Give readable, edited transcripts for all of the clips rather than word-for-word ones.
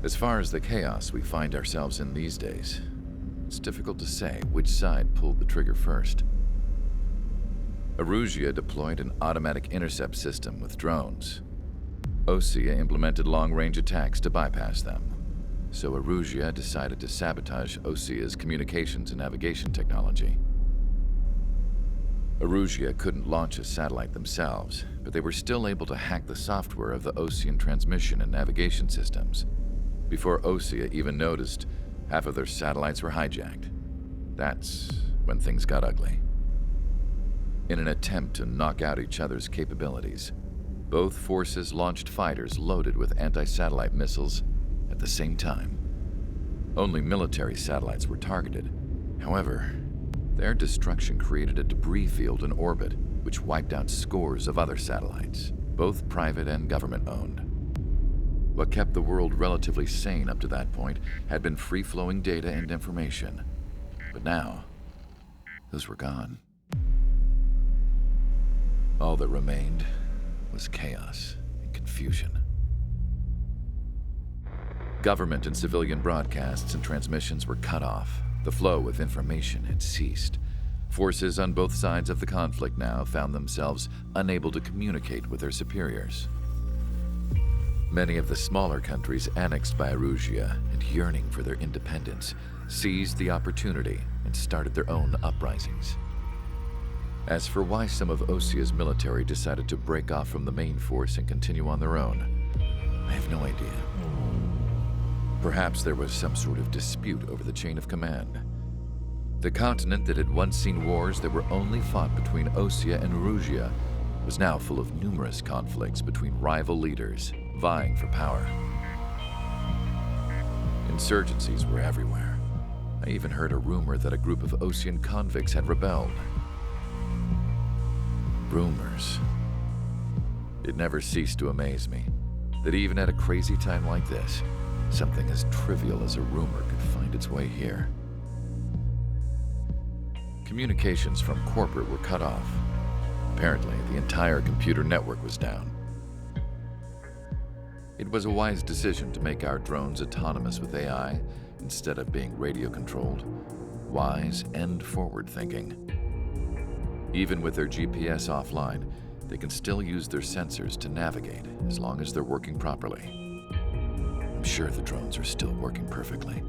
As far as the chaos we find ourselves in these days, it's difficult to say which side pulled the trigger first. Erusia deployed an automatic intercept system with drones. Osea implemented long-range attacks to bypass them. So Erusia decided to sabotage Osea's communications and navigation technology. Erusia couldn't launch a satellite themselves, but they were still able to hack the software of the Osean transmission and navigation systems. Before Osea even noticed, half of their satellites were hijacked. That's when things got ugly. In an attempt to knock out each other's capabilities, both forces launched fighters loaded with anti-satellite missiles at the same time. Only military satellites were targeted. However, their destruction created a debris field in orbit, which wiped out scores of other satellites, both private and government-owned. What kept the world relatively sane up to that point had been free-flowing data and information. But now, those were gone. All that remained was chaos and confusion. Government and civilian broadcasts and transmissions were cut off. The flow of information had ceased. Forces on both sides of the conflict now found themselves unable to communicate with their superiors. Many of the smaller countries annexed by Erusia and yearning for their independence seized the opportunity and started their own uprisings. As for why some of Osea's military decided to break off from the main force and continue on their own, I have no idea. Perhaps there was some sort of dispute over the chain of command. The continent that had once seen wars that were only fought between Osea and Erusia was now full of numerous conflicts between rival leaders vying for power. Insurgencies were everywhere. I even heard a rumor that a group of Osean convicts had rebelled. Rumors. It never ceased to amaze me that even at a crazy time like this, something as trivial as a rumor could find its way here. Communications from corporate were cut off. Apparently, the entire computer network was down. It was a wise decision to make our drones autonomous with AI instead of being radio-controlled. Wise and forward-thinking. Even with their GPS offline, they can still use their sensors to navigate as long as they're working properly. I'm sure the drones are still working perfectly,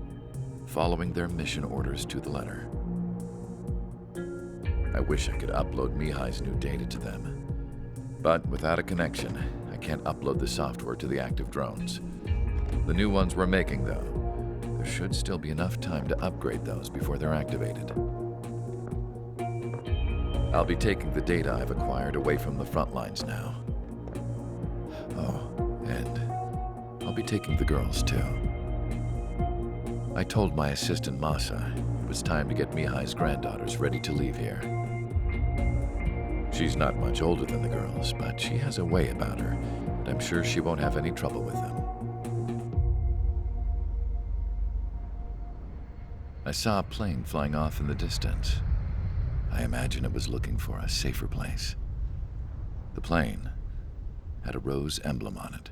following their mission orders to the letter. I wish I could upload Mihai's new data to them. But without a connection, I can't upload the software to the active drones. The new ones we're making, though, there should still be enough time to upgrade those before they're activated. I'll be taking the data I've acquired away from the front lines now. Oh, and I'll be taking the girls, too. I told my assistant Masa it was time to get Mihai's granddaughters ready to leave here. She's not much older than the girls, but she has a way about her, and I'm sure she won't have any trouble with them. I saw a plane flying off in the distance. I imagine it was looking for a safer place. The plane had a rose emblem on it.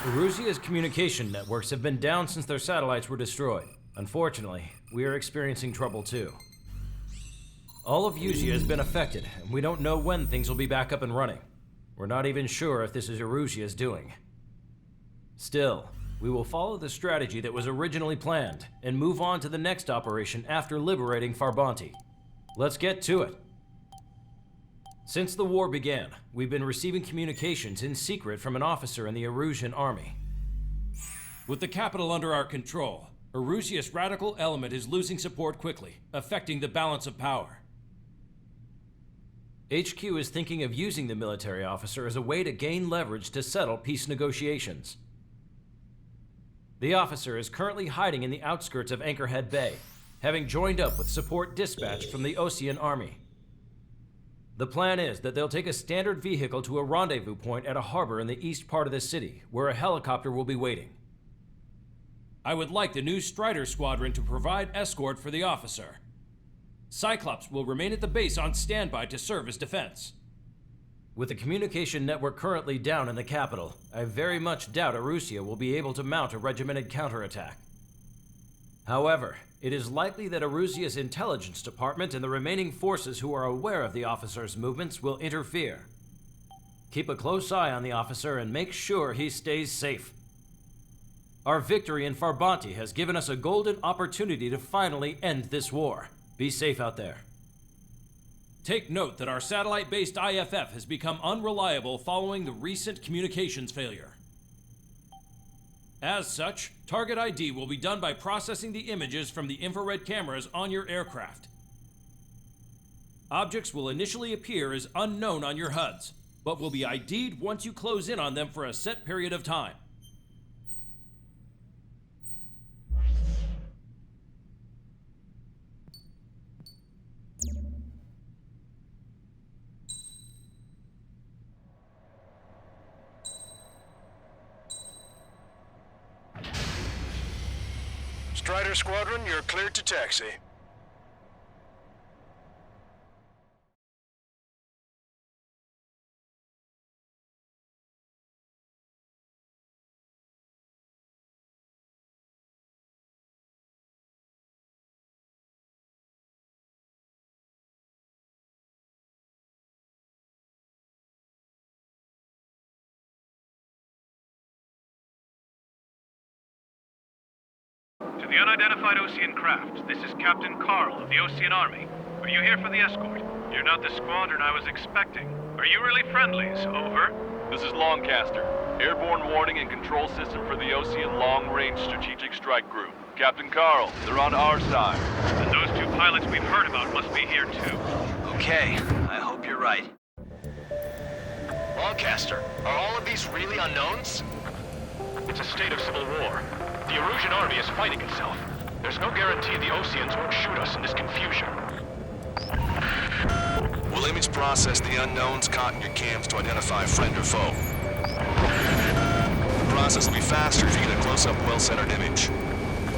Erusia's communication networks have been down since their satellites were destroyed. Unfortunately, we are experiencing trouble too. All of Erusia has been affected, and we don't know when things will be back up and running. We're not even sure if this is Erusia's doing. Still, we will follow the strategy that was originally planned and move on to the next operation after liberating Farbanti. Let's get to it. Since the war began, we've been receiving communications in secret from an officer in the Erusian army. With the capital under our control, Erusia's radical element is losing support quickly, affecting the balance of power. HQ is thinking of using the military officer as a way to gain leverage to settle peace negotiations. The officer is currently hiding in the outskirts of Anchorhead Bay, having joined up with support dispatched from the Osean army. The plan is that they'll take a standard vehicle to a rendezvous point at a harbor in the east part of the city, where a helicopter will be waiting. I would like the new Strider Squadron to provide escort for the officer. Cyclops will remain at the base on standby to serve as defense. With the communication network currently down in the capital, I very much doubt Arusea will be able to mount a regimented counterattack. However, it is likely that Arusea's intelligence department and the remaining forces who are aware of the officer's movements will interfere. Keep a close eye on the officer and make sure he stays safe. Our victory in Farbanti has given us a golden opportunity to finally end this war. Be safe out there. Take note that our satellite-based IFF has become unreliable following the recent communications failure. As such, target ID will be done by processing the images from the infrared cameras on your aircraft. Objects will initially appear as unknown on your HUDs, but will be ID'd once you close in on them for a set period of time. Strider Squadron, you're cleared to taxi. To the unidentified Osean craft, this is Captain Carl of the Osean Army. Are you here for the escort? You're not the squadron I was expecting. Are you really friendlies? Over. This is Longcaster. Airborne warning and control system for the Osean Long-Range Strategic Strike Group. Captain Carl, they're on our side. And those two pilots we've heard about must be here too. Okay, I hope you're right. Longcaster, are all of these really unknowns? It's a state of civil war. The Erusian army is fighting itself. There's no guarantee the Oseans won't shoot us in this confusion. We'll image process the unknowns caught in your cams to identify friend or foe. The process will be faster if you get a close-up, well-centered image.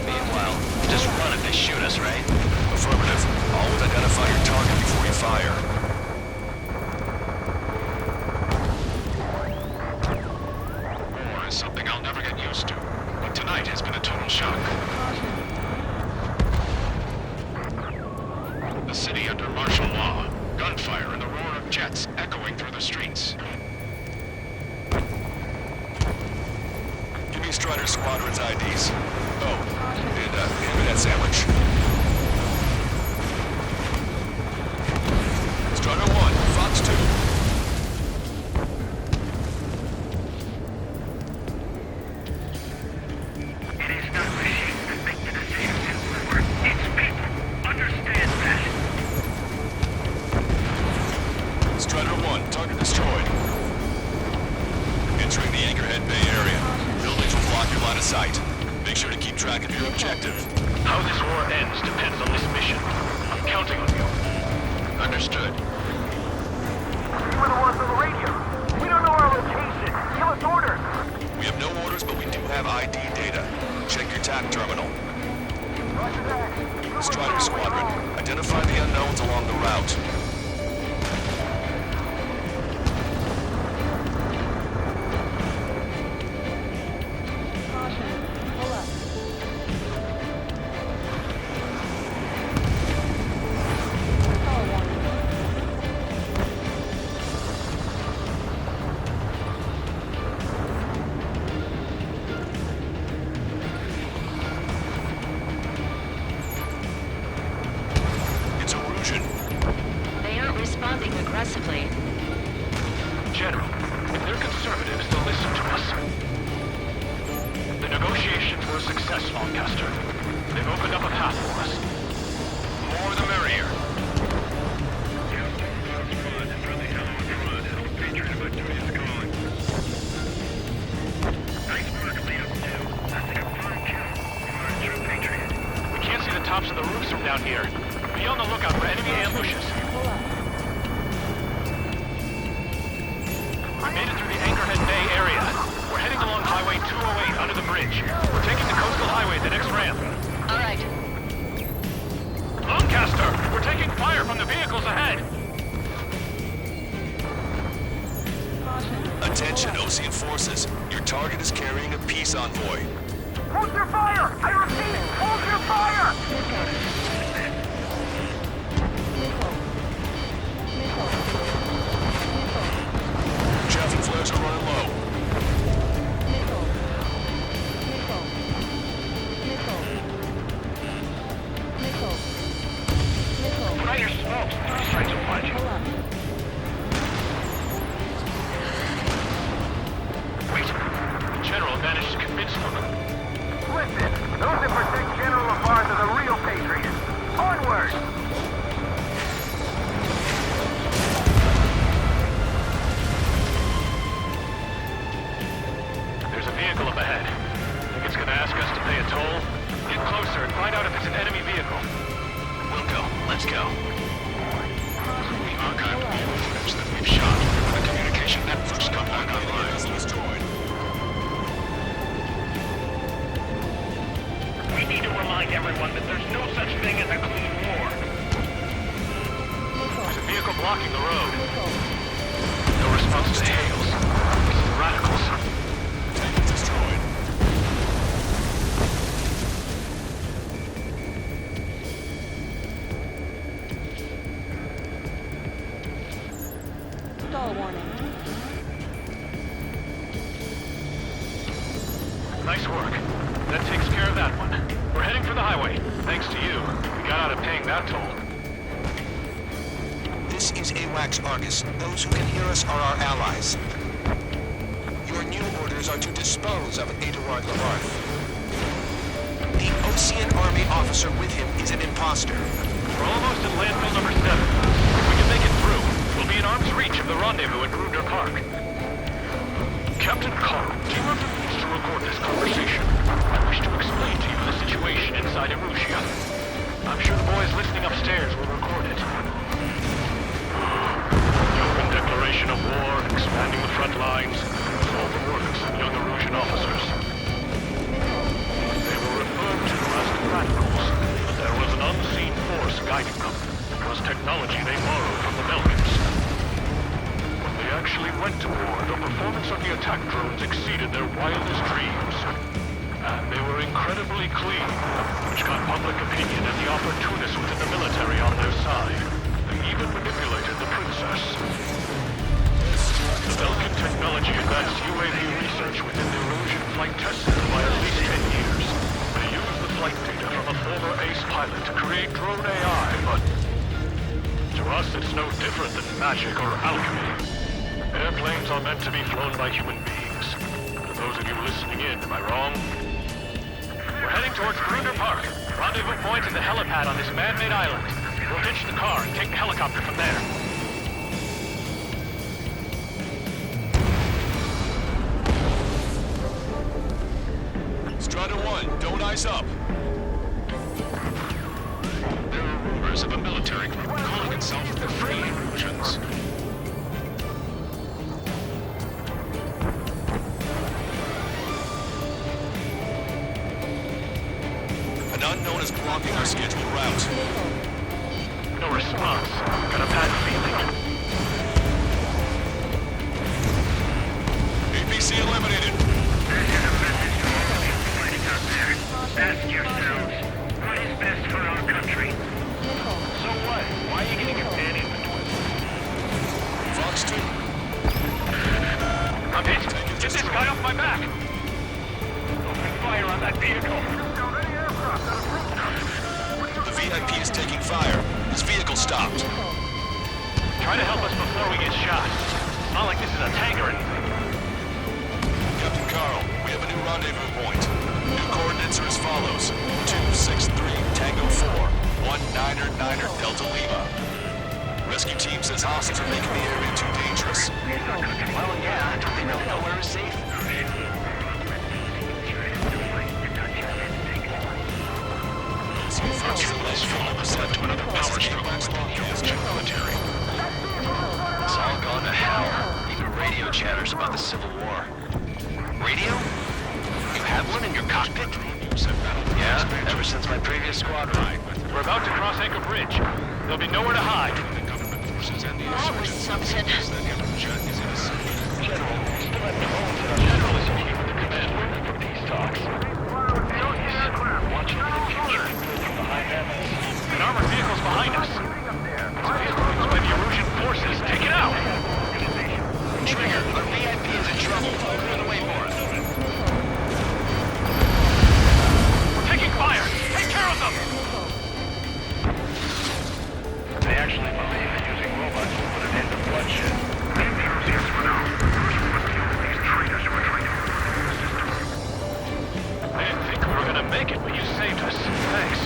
Meanwhile, just run if they shoot us, right? Affirmative. Always identify your target before you fire. War is something I'll never get used to. But tonight has been a total shock. The city under martial law. Gunfire and the roar of jets echoing through the streets. Give me Strider Squadron's IDs. Oh, and hand me that sandwich. Strider 1, Fox 2. Strider 1, target destroyed. Entering the Anchorhead Bay area. Buildings will block your line of sight. Make sure to keep track of your objective. How this war ends depends on this mission. I'm counting on you. Understood. We were the ones on the radio. We don't know our location. Give us orders. We have no orders, but we do have ID data. Check your TAC terminal. Roger that. Strider Squadron, identify the unknowns along the route. They aren't responding aggressively. General, if they're conservatives, they'll listen to us. The negotiations were a success, Longcaster. They've opened up a path for us. More the merrier. We can't see the tops of the roofs from down here. Be on the lookout for enemy ambushes. We made it through the Anchorhead Bay area. We're heading along Highway 208 under the bridge. We're taking the coastal highway then. forces. Your target is carrying a peace envoy. Hold your fire! I repeat, hold your fire! Chaffin flares are running low. Put out your smokes. These sights will find you. Wait. The General managed to convince them. Listen, those that protect General LaFars are the real patriots. Onward! There's a vehicle up ahead. Think it's gonna ask us to pay a toll? Get closer and find out if it's an enemy vehicle. We'll go. Let's go. We archived video footage that we've shot. The communication networks come back online. Destroyed. We need to remind everyone that there's no such thing as a clean war. There's a vehicle blocking the road. No response to hails. This is the radicals. Tank is destroyed. Stall warning. Nice work. That takes care of that one. We're heading for the highway. Thanks to you. We got out of paying that toll. This is AWACS Argus. Those who can hear us are our allies. Your new orders are to dispose of Eduard Lavarth. The Ocean Army officer with him is an imposter. We're almost at landfill number 7. If we can make it through, we'll be in arm's reach of the rendezvous at Grunder Park. Captain Carl, T-Roger needs to record this conversation. I wish to explain to you the situation inside Erusia. I'm sure the boys listening upstairs will record it. The open declaration of war, expanding the front lines, was all the work of some young Erusian officers. They were referred to as the radicals, but there was an unseen force guiding them. It was technology they borrowed from the Belgians. When they actually went to war, the performance of the attack drones exceeded their wildest dreams. And they were incredibly clean, which got public opinion and the opportunists within the military on their side. They even manipulated the princess. The Belgian technology advanced UAV research within the Erusian Flight Test Center by at least 10 years. They used the flight data from a former ace pilot to create drone AI, but to us it's no different than magic or alchemy. Airplanes are meant to be flown by human beings. To those of you listening in, am I wrong? We're heading towards Grunder Park. Rendezvous point is the helipad on this man-made island. We'll ditch the car and take the helicopter from there. Strider 1, don't ice up. There are rumors of a military group calling itself the Free Erusians. An unknown is blocking our scheduled route. No response. Got a bad feeling. APC eliminated. This is a message to all of you fighting out there. Ask yourselves, what is best for our country? So what? Why are you getting your fan in between? Fox 2. I'm hit! Get this guy off my back! Open fire on that vehicle! The VIP is taking fire. His vehicle stopped. Try to help us before we get shot. It's not like this is a tank or anything. Captain Carl, we have a new rendezvous point. New coordinates are as follows. 263 Tango 4, 1999 Delta Lima. Rescue team says hostiles are making the area too dangerous. Well, yeah. Don't they know nowhere is safe? Led to another power struggle with the Erusian military. It's all gone to hell. Even radio chatters about the Civil War. Radio? You have one in your cockpit? Yeah, ever since my previous squadron. We're about to cross Anchor Bridge. There'll be nowhere to hide. That was something. General, General is meeting with the command room for these talks. Watching for the future from behind them. An armored vehicle's behind us. This vehicle used by the Erusian forces. Take it out! Trigger, our VIP is in trouble. Clear the way for us. We're taking fire! Take care of them! They actually believe that using robots will put an end to bloodshed. Yes, for now. These traitors who are trying to overthrow the system. I didn't think we were gonna make it, but you saved us. Thanks.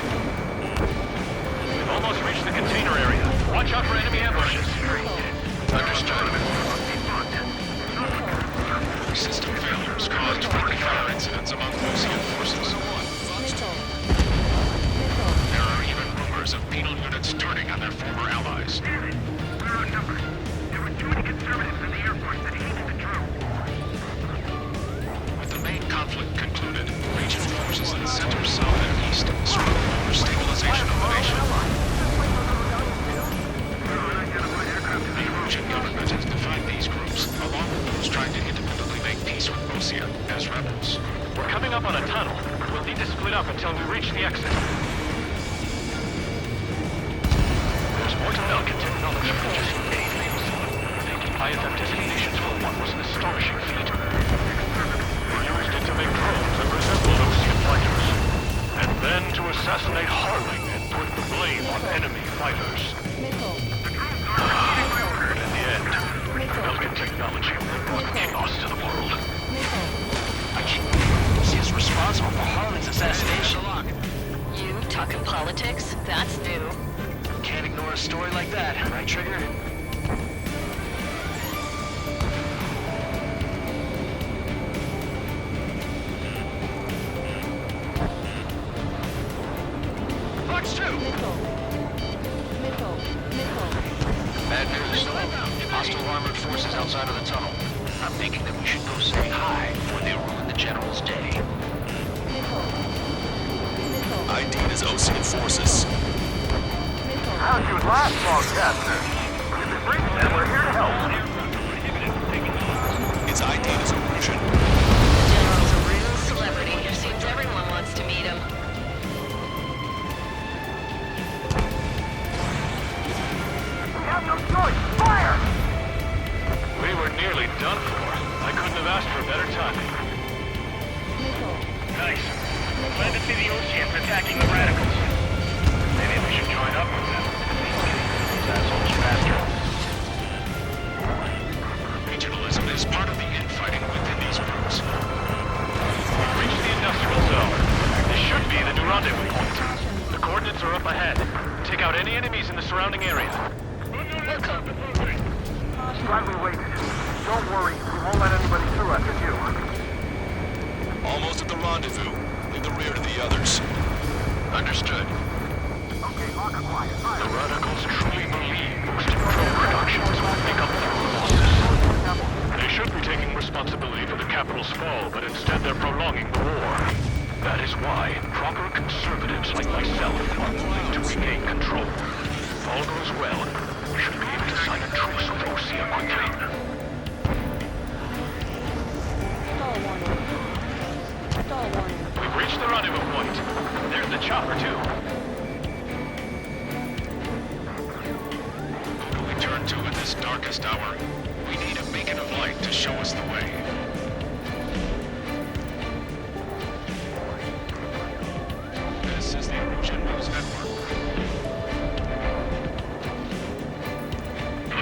We've almost reached the container area. Watch out for enemy ambushes. Understood. System failures caused friendly fire incidents among Lucian forces. There are even rumors of penal units turning on their former allies. We're outnumbered. There were too many conservatives in the Air Force that hated the truth. With the main conflict concluded, regional forces in the center, south, and east struggle over stabilization of the nation. The Erusian government has defined these groups, along with those trying to independently make peace with Osea, as rebels. We're coming up on a tunnel. We'll need to split up until we reach the exit. There's more to Malcontent knowledge than just anything else. Thinking IFM designations for one was an astonishing feat. They used it to make drones that resembled Osean fighters. And then to assassinate Harling and put the blame on enemy fighters. And in the end, Malcontent technology brought chaos to the world. She is responsible for Harlan's assassination. You talking politics? That's new. Can't ignore a story like that, right, Trigger? Fox 2! Bad news. Hostile armored forces outside of the tunnel. I'm thinking that we should go say hi before they ruin the General's day. ID'd as Osean forces. How'd you last long, Caster? If it breaks them, we're here to help. It's ID'd as Erusian. General's a real celebrity. Seems everyone wants to meet him. We have no choice. Fire! We were nearly done for. I couldn't have asked for better timing. Nice. Glad to see the Oseans attacking the radicals. Maybe we should join up with them. These assholes faster. Regionalism is part of the infighting within these groups. We've reached the industrial zone. This should be the new rendezvous point. The coordinates are up ahead. Take out any enemies in the surrounding area. Glad we waited. Don't worry, we won't let anybody through after you. Almost at the rendezvous. In the rear to the others. Understood. Okay, lock and quiet. The radicals truly believe boosting drone productions will make up for losses. They should be taking responsibility for the capital's fall, but instead they're prolonging the war. That is why proper conservatives like myself are moving to regain control. If all goes well, we should be able to sign a truce with Osea quickly. We've reached the rendezvous point. There's the chopper, too. Who do we turn to in this darkest hour? We need a beacon of light to show us the way. This is the Erusian News Network.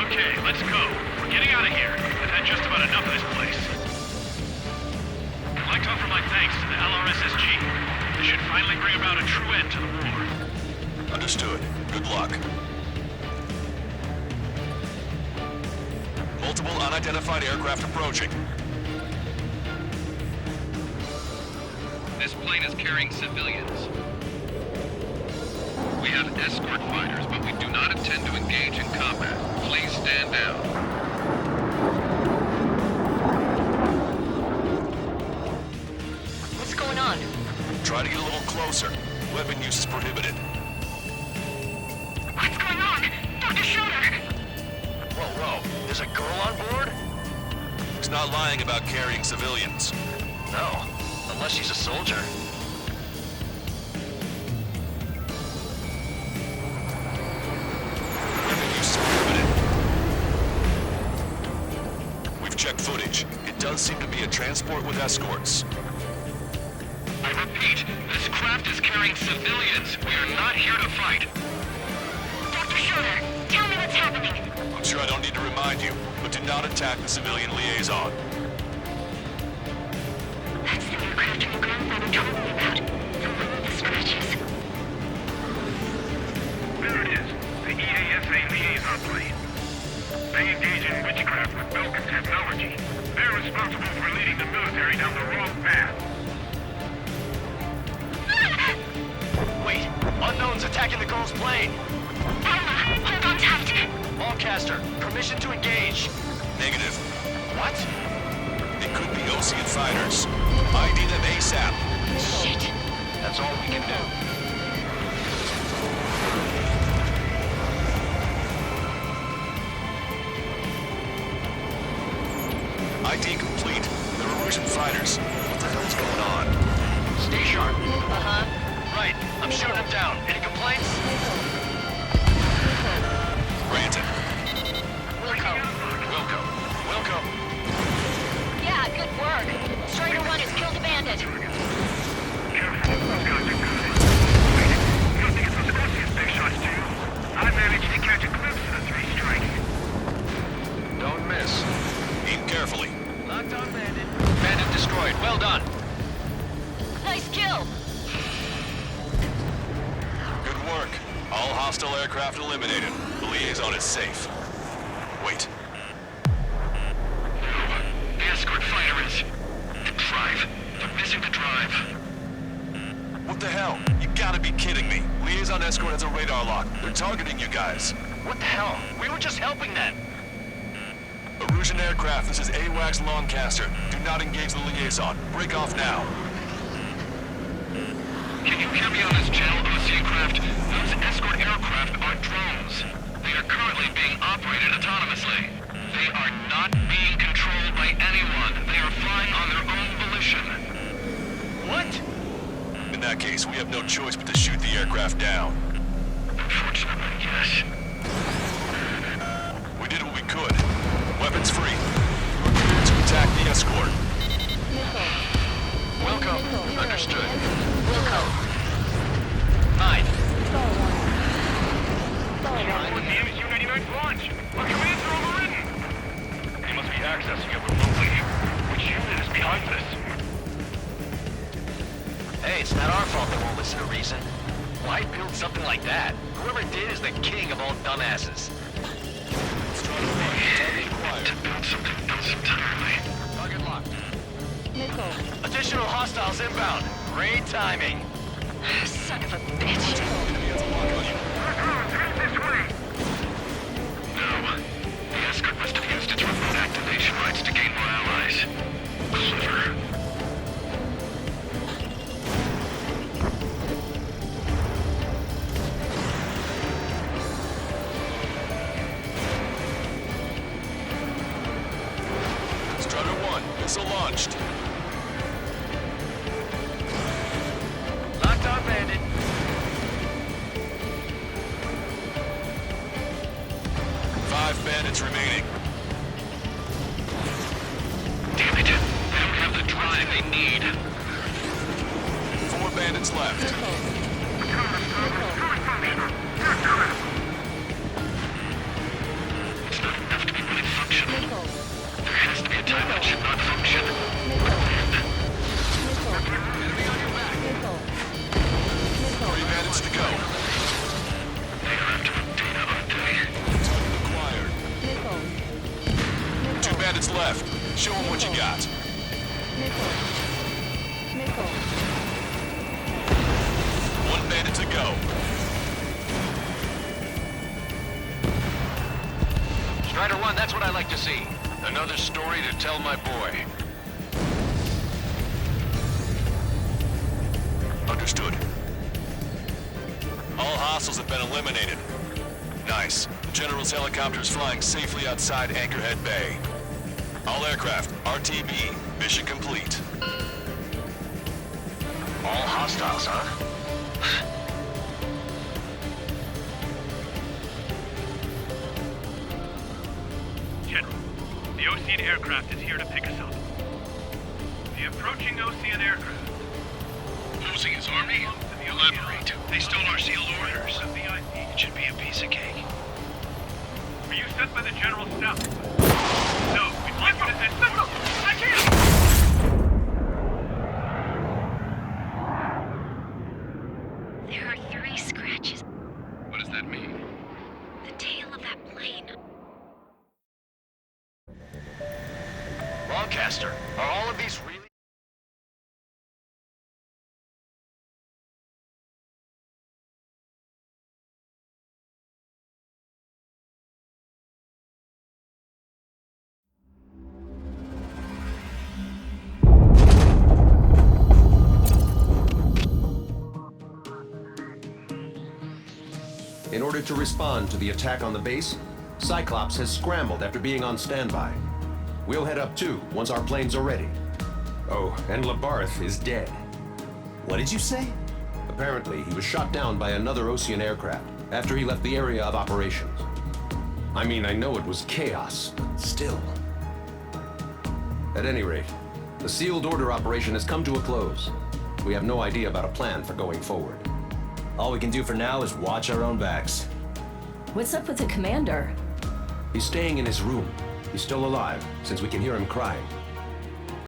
Okay, let's go. We're getting out of here. I've had just about enough of this place. I'd like to offer my thanks to the LRSSG. This should finally bring about a true end to the war. Understood. Good luck. Multiple unidentified aircraft approaching. This plane is carrying civilians. We have escort fighters, but we do not intend to engage in combat. Please stand down. What's going on? Try to get a little closer. Weapon use is prohibited. What's going on? Dr. Schroeder! Whoa, there's a girl on board? not lying about carrying civilians. No, unless she's a soldier. We've checked footage. It does seem to be a transport with escorts. I repeat, this craft is carrying civilians. We are not here to fight. Dr. Schroeder, tell me what's happening. I'm sure I don't need to remind you, but do not attack the civilian liaison. That's the aircraft your grandfather told me about. The one with the scratches. There it is. The EASA liaison plane. They engage in witchcraft with Belkin technology. They're responsible for leading the military down the wrong path. Wait, unknown's attacking the girl's plane. Alma, hold on tight. Lancaster, permission to engage. Negative. What? It could be Osean fighters. ID them ASAP. Shit. That's all we can do. ID complete. They're Erusian fighters. What the hell's going on? Stay sharp. Uh-huh. Right, I'm shooting him down. Any complaints? Granted. Wilco. Wilco. Yeah, good work. Strider 1 has killed a bandit. Careful, those guys are good. You don't think it's those Osean big shots, do you? I managed to catch a glimpse of the three striking. Don't miss. Aim carefully. Locked on bandit. Bandit destroyed. Well done. Nice kill. Good work. All hostile aircraft eliminated. The liaison is safe. Wait. The escort fighter is... The drive. They're missing the drive. What the hell? You gotta be kidding me. Liaison escort has a radar lock. They're targeting you guys. What the hell? We were just helping them. Erusian aircraft, this is AWACS Lancaster. Do not engage the liaison. Break off now. Can you hear me on this channel, Osean craft? Those escort aircraft are drones. They are currently being operated autonomously. They are not being controlled by anyone. They are flying on their own volition. What? In that case, we have no choice but to shoot the aircraft down. Unfortunately, yes. We did what we could. Weapons free. Prepare to attack the escort. Wilco. Understood. Wilco. 9. With the MSU-99 launch. Our commands are overridden. They must be accessing it remotely. Which unit is behind this? Hey, it's not our fault they won't listen to reason. Why build something like that? Whoever did is the king of all dumbasses. To build something else entirely. Target locked. Additional hostiles inbound. Great timing. Son of a bitch. This way. No. The escort must have used its remote activation rights to gain more allies. Clever. Strutter 1, missile launched. Locked on bandit. Five bandits remaining. Damn it. They don't have the drive they need. 4 bandits left. It's not enough to be really functional. There has to be a time when it should not function. Enemy on your back. 3 bandits to go. They have to put data on day. Target acquired. 2 bandits left. Show them what you got. 1 bandit to go. Strider 1, that's what I like to see. Another story to tell my boy. Understood. All hostiles have been eliminated. Nice. The General's helicopter is flying safely outside Anchorhead Bay. All aircraft, RTB, mission complete. All hostiles, huh? General, the Ocean aircraft is here to pick us up. The approaching Ocean aircraft. Losing his army? Elaborate. They stole our sealed orders. It should be a piece of cake. Were you sent by the General's staff? No, we'd like you to send... I can't! There are 3 scratches. What does that mean? The tail of that plane. Lancaster, are all of these really... In order to respond to the attack on the base, Cyclops has scrambled after being on standby. We'll head up too, once our planes are ready. Oh, and Labarth is dead. What did you say? Apparently, he was shot down by another Ocean aircraft after he left the area of operations. I mean, I know it was chaos, but still. At any rate, the sealed order operation has come to a close. We have no idea about a plan for going forward. All we can do for now is watch our own backs. What's up with the commander? He's staying in his room. He's still alive, since we can hear him crying.